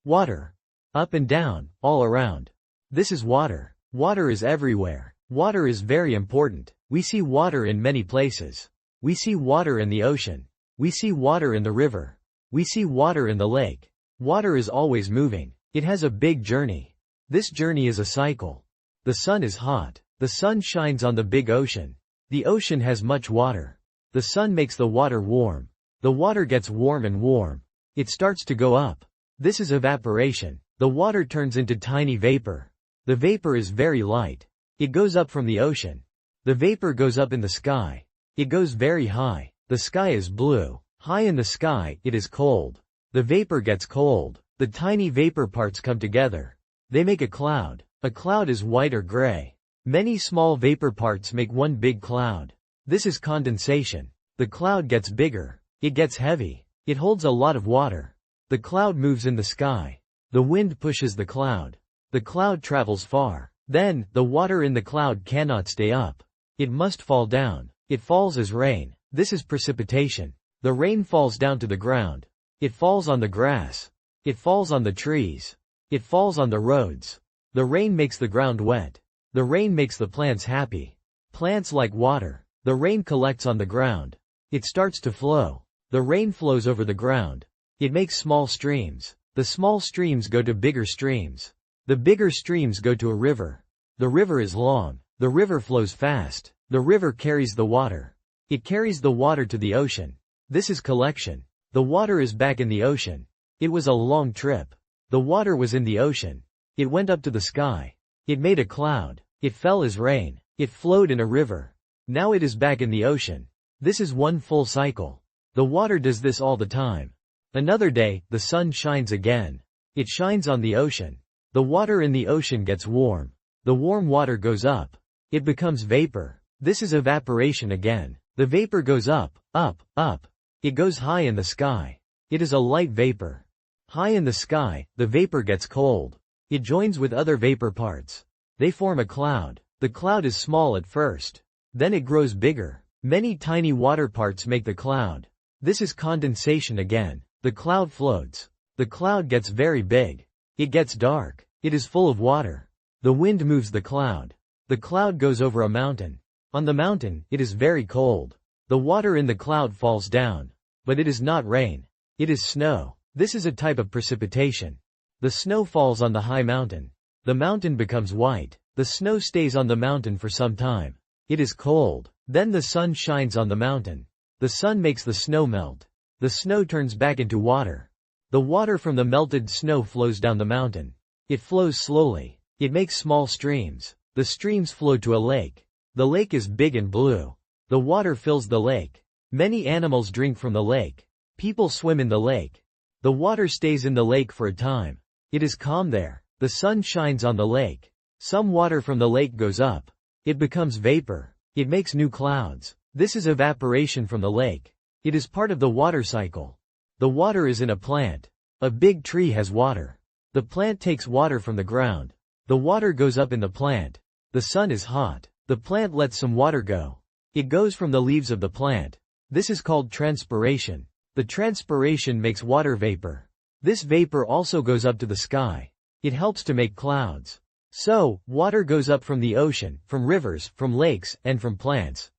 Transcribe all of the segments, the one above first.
Water. Up and down, all around. This is water. Water is everywhere. Water is very important. We see water in many places. We see water in the ocean. We see water in the river. We see water in the lake. Water is always moving. It has a big journey. This journey is a cycle. The sun is hot. The sun shines on the big ocean. The ocean has much water. The sun makes the water warm. The water gets warm and warm. It starts to go up. This is evaporation. The water turns into tiny vapor. The vapor is very light. It goes up from the ocean. The vapor goes up in the sky. It goes very high. The sky is blue. High in the sky, it is cold. The vapor gets cold. The tiny vapor parts come together. They make a cloud. A cloud is white or gray. Many small vapor parts make one big cloud. This is condensation. The cloud gets bigger. It gets heavy. It holds a lot of water. The cloud moves in the sky. The wind pushes the cloud. The cloud travels far. Then, the water in the cloud cannot stay up. It must fall down. It falls as rain. This is precipitation. The rain falls down to the ground. It falls on the grass. It falls on the trees. It falls on the roads. The rain makes the ground wet. The rain makes the plants happy. Plants like water. The rain collects on the ground. It starts to flow. The rain flows over the ground. It makes small streams. The small streams go to bigger streams. The bigger streams go to a river. The river is long. The river flows fast. The river carries the water. It carries the water to the ocean. This is collection. The water is back in the ocean. It was a long trip. The water was in the ocean. It went up to the sky. It made a cloud. It fell as rain. It flowed in a river. Now it is back in the ocean. This is one full cycle. The water does this all the time. Another day, the sun shines again. It shines on the ocean. The water in the ocean gets warm. The warm water goes up. It becomes vapor. This is evaporation again. The vapor goes up, up, up. It goes high in the sky. It is a light vapor. High in the sky, the vapor gets cold. It joins with other vapor parts. They form a cloud. The cloud is small at first. Then it grows bigger. Many tiny water parts make the cloud. This is condensation again. The cloud floats. The cloud gets very big. It gets dark. It is full of water. The wind moves the cloud. The cloud goes over a mountain. On the mountain, it is very cold. The water in the cloud falls down. But it is not rain. It is snow. This is a type of precipitation. The snow falls on the high mountain. The mountain becomes white. The snow stays on the mountain for some time. It is cold. Then the sun shines on the mountain. The sun makes the snow melt. The snow turns back into water. The water from the melted snow flows down the mountain. It flows slowly. It makes small streams. The streams flow to a lake. The lake is big and blue. The water fills the lake. Many animals drink from the lake. People swim in the lake. The water stays in the lake for a time. It is calm there. The sun shines on the lake. Some water from the lake goes up. It becomes vapor. It makes new clouds. This is evaporation from the lake. It is part of the water cycle. The water is in a plant. A big tree has water. The plant takes water from the ground. The water goes up in the plant. The sun is hot. The plant lets some water go. It goes from the leaves of the plant. This is called transpiration. The transpiration makes water vapor. This vapor also goes up to the sky. It helps to make clouds. So, water goes up from the ocean, from rivers, from lakes, and from plants.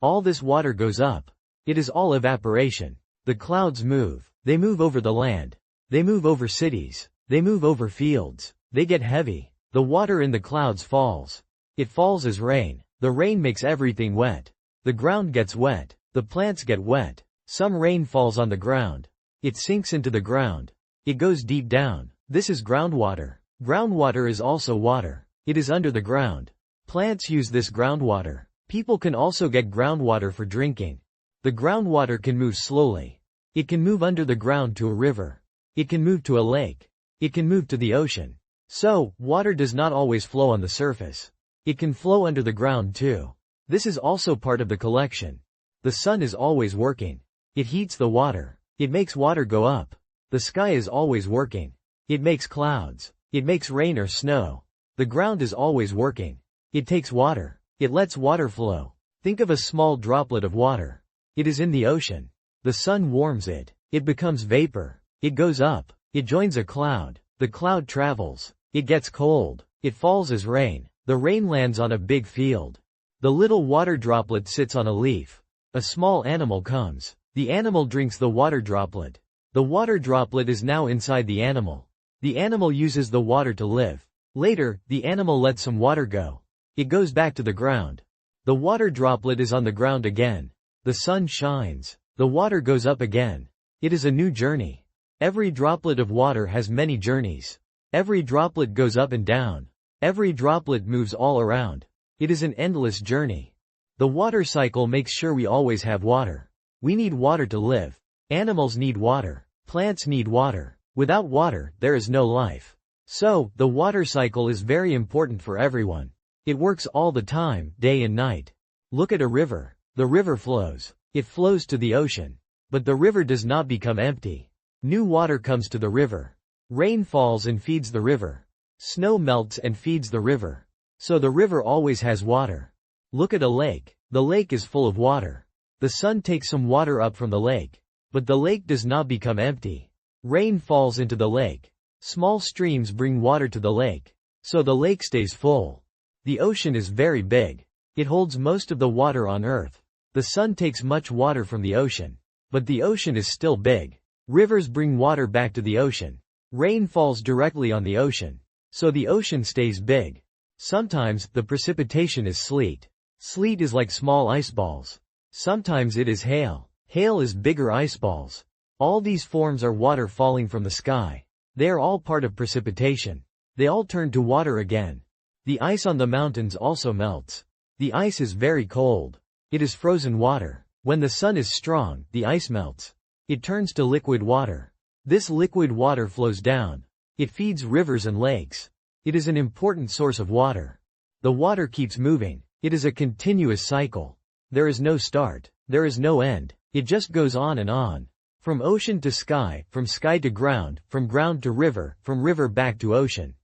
All this water goes up. It is all evaporation. The clouds move. They move over the land. They move over cities. They move over fields. They get heavy. The water in the clouds falls. It falls as rain. The rain makes everything wet. The ground gets wet. The plants get wet. Some rain falls on the ground. It sinks into the ground. It goes deep down. This is groundwater. Groundwater is also water. It is under the ground. Plants use this groundwater. People can also get groundwater for drinking. The groundwater can move slowly. It can move under the ground to a river. It can move to a lake. It can move to the ocean. So, water does not always flow on the surface. It can flow under the ground too. This is also part of the collection. The sun is always working. It heats the water. It makes water go up. The sky is always working. It makes clouds. It makes rain or snow. The ground is always working. It takes water. It lets water flow. Think of a small droplet of water. It is in the ocean. The sun warms it. It becomes vapor. It goes up. It joins a cloud. The cloud travels. It gets cold. It falls as rain. The rain lands on a big field. The little water droplet sits on a leaf. A small animal comes. The animal drinks the water droplet. The water droplet is now inside the animal. The animal uses the water to live. Later, the animal lets some water go. It goes back to the ground. The water droplet is on the ground again. The sun shines. The water goes up again. It is a new journey. Every droplet of water has many journeys. Every droplet goes up and down. Every droplet moves all around. It is an endless journey. The water cycle makes sure we always have water. We need water to live. Animals need water. Plants need water. Without water, there is no life. So, the water cycle is very important for everyone. It works all the time, day and night. Look at a river. The river flows. It flows to the ocean. But the river does not become empty. New water comes to the river. Rain falls and feeds the river. Snow melts and feeds the river. So the river always has water. Look at a lake. The lake is full of water. The sun takes some water up from the lake. But the lake does not become empty. Rain falls into the lake. Small streams bring water to the lake. So the lake stays full. The ocean is very big. It holds most of the water on Earth. The sun takes much water from the ocean. But the ocean is still big. Rivers bring water back to the ocean. Rain falls directly on the ocean. So the ocean stays big. Sometimes, the precipitation is sleet. Sleet is like small ice balls. Sometimes it is hail. Hail is bigger ice balls. All these forms are water falling from the sky. They are all part of precipitation. They all turn to water again. The ice on the mountains also melts. The ice is very cold. It is frozen water. When the sun is strong, the ice melts. It turns to liquid water. This liquid water flows down. It feeds rivers and lakes. It is an important source of water. The water keeps moving. It is a continuous cycle. There is no start. There is no end. It just goes on and on. From ocean to sky, from sky to ground, from ground to river, from river back to ocean.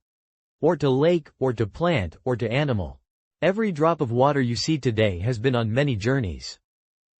Or to lake, or to plant, or to animal. Every drop of water you see today has been on many journeys.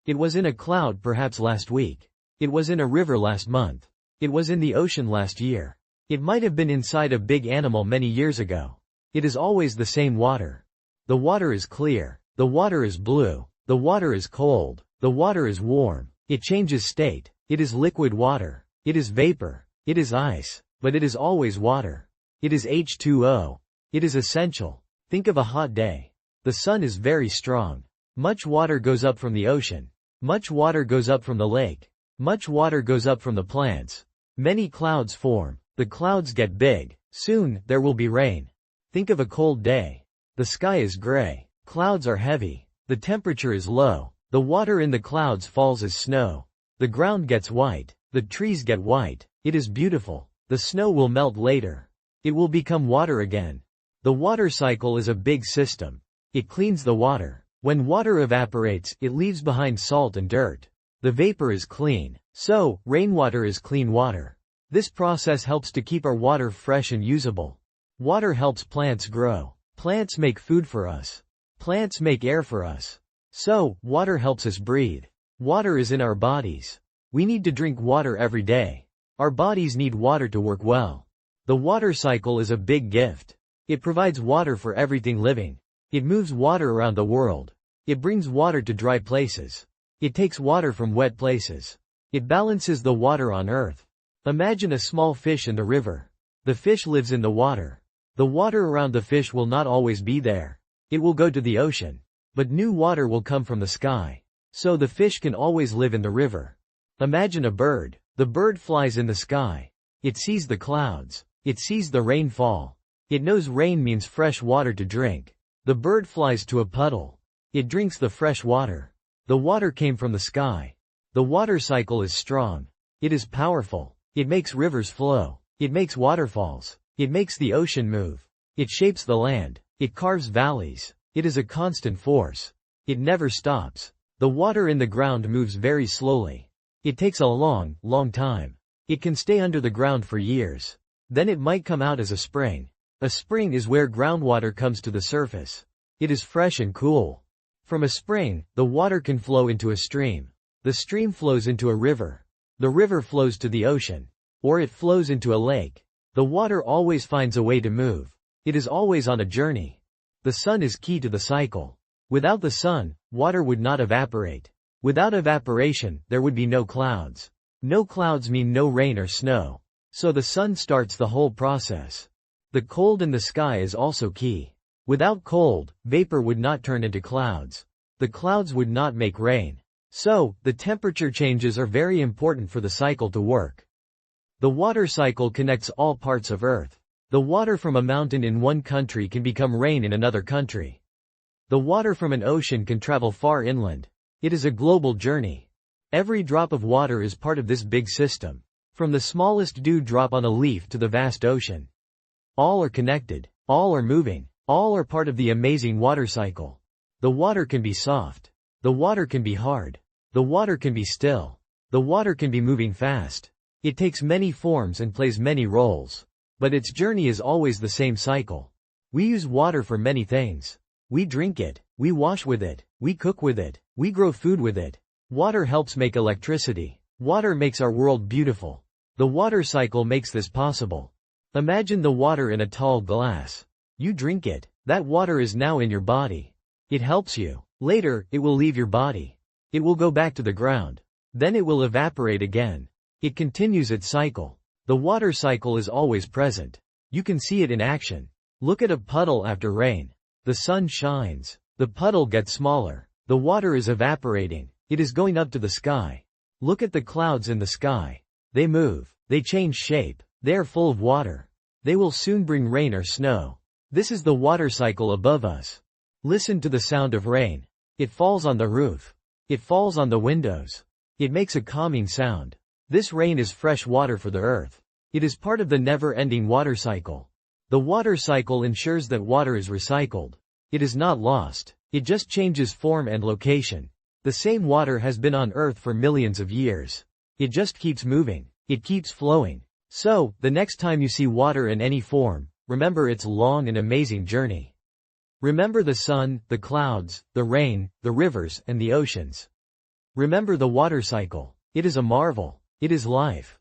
It was in a cloud perhaps last week. It was in a river last month. It was in the ocean last year. It might have been inside a big animal many years ago. It is always the same water. The water is clear. The water is blue. The water is cold. The water is warm. It changes state. It is liquid water. It is vapor. It is ice. But it is always water. It is H2O. It is essential. Think of a hot day. The sun is very strong. Much water goes up from the ocean. Much water goes up from the lake. Much water goes up from the plants. Many clouds form. The clouds get big. Soon, there will be rain. Think of a cold day. The sky is gray. Clouds are heavy. The temperature is low. The water in the clouds falls as snow. The ground gets white. The trees get white. It is beautiful. The snow will melt later. It will become water again. The water cycle is a big system. It cleans the water. When water evaporates, it leaves behind salt and dirt. The vapor is clean. So, rainwater is clean water. This process helps to keep our water fresh and usable. Water helps plants grow. Plants make food for us. Plants make air for us. So, water helps us breathe. Water is in our bodies. We need to drink water every day. Our bodies need water to work well. The water cycle is a big gift. It provides water for everything living. It moves water around the world. It brings water to dry places. It takes water from wet places. It balances the water on Earth. Imagine a small fish in the river. The fish lives in the water. The water around the fish will not always be there. It will go to the ocean. But new water will come from the sky. So the fish can always live in the river. Imagine a bird. The bird flies in the sky. It sees the clouds. It sees the rain fall. It knows rain means fresh water to drink. The bird flies to a puddle. It drinks the fresh water. The water came from the sky. The water cycle is strong. It is powerful. It makes rivers flow. It makes waterfalls. It makes the ocean move. It shapes the land. It carves valleys. It is a constant force. It never stops. The water in the ground moves very slowly. It takes a long, long time. It can stay under the ground for years. Then it might come out as a spring. A spring is where groundwater comes to the surface. It is fresh and cool. From a spring, the water can flow into a stream. The stream flows into a river. The river flows to the ocean. or it flows into a lake. The water always finds a way to move. It is always on a journey. The sun is key to the cycle. Without the sun, water would not evaporate. Without evaporation, there would be no clouds. No clouds mean no rain or snow. So the sun starts the whole process. The cold in the sky is also key. Without cold, vapor would not turn into clouds. The clouds would not make rain. So, the temperature changes are very important for the cycle to work. The water cycle connects all parts of Earth. The water from a mountain in one country can become rain in another country. The water from an ocean can travel far inland. It is a global journey. Every drop of water is part of this big system. From the smallest dew drop on a leaf to the vast ocean. All are connected. All are moving. All are part of the amazing water cycle. The water can be soft. The water can be hard. The water can be still. The water can be moving fast. It takes many forms and plays many roles. But its journey is always the same cycle. We use water for many things. We drink it. We wash with it. We cook with it. We grow food with it. Water helps make electricity. Water makes our world beautiful. The water cycle makes this possible. Imagine the water in a tall glass. You drink it. That water is now in your body. It helps you. Later, it will leave your body. It will go back to the ground. Then it will evaporate again. It continues its cycle. The water cycle is always present. You can see it in action. Look at a puddle after rain. The sun shines. The puddle gets smaller. The water is evaporating. It is going up to the sky. Look at the clouds in the sky. They move. They change shape. They are full of water. They will soon bring rain or snow. This is the water cycle above us. Listen to the sound of rain. It falls on the roof. It falls on the windows. It makes a calming sound. This rain is fresh water for the earth. It is part of the never-ending water cycle. The water cycle ensures that water is recycled. It is not lost. It just changes form and location. The same water has been on Earth for millions of years. It just keeps moving. It keeps flowing. So, the next time you see water in any form, remember its long and amazing journey. Remember the sun, the clouds, the rain, the rivers, and the oceans. Remember the water cycle. It is a marvel. It is life.